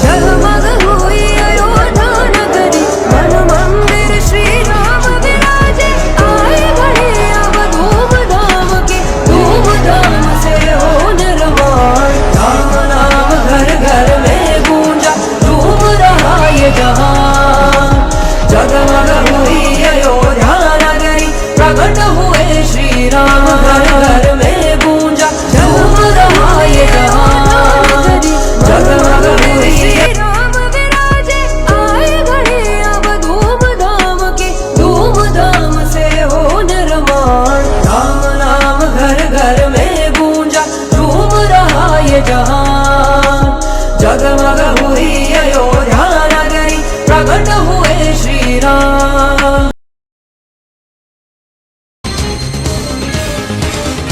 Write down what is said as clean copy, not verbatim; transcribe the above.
जगमग हुई अयोध्या नगरी, मन मंदिर श्री राम विराजे। आए घड़ी अब धूमधाम की, धूमधाम से हो निर्माण। राम नाम घर घर में गूंजा, झूम रहा ये जहां। जगमग हुई अयोध्या नगरी, प्रकट हुए श्री राम घर घर